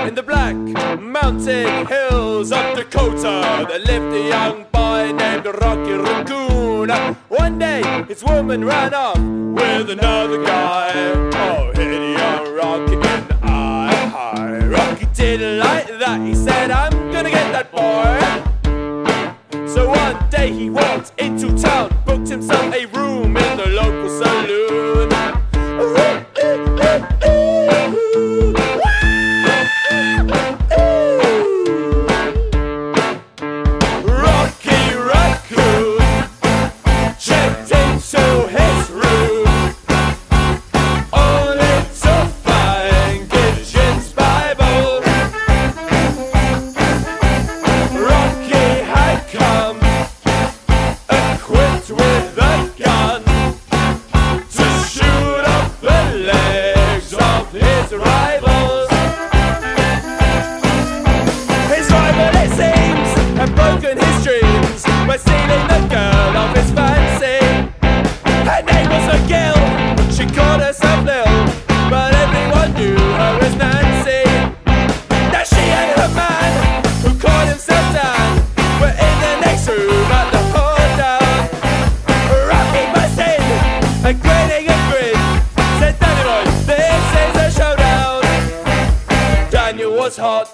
In the black mountain hills of Dakota, there lived a young boy named Rocky Raccoon. One day, his woman ran off with another guy. Oh, hit young Rocky in the eye. Rocky didn't like that. He said, I'm gonna get that boy. So one day he walked into town, booked himself a room in the local saloon. Rocky Raccoon checked into his room, only to find Gideon's Bible. Rocky had come equipped with a gun to shoot off the legs of his rivals. His rival, it seems, had broken his dreams by stealing the girl of his fancy. Her name was McGill, she called herself Lil, but everyone knew her as Nancy. Now she and her man, who called himself Dan, were in the next room at the hotel. Rocky burst in, and grinning a grin, said, Danny boy, this is a showdown. Daniel was hot,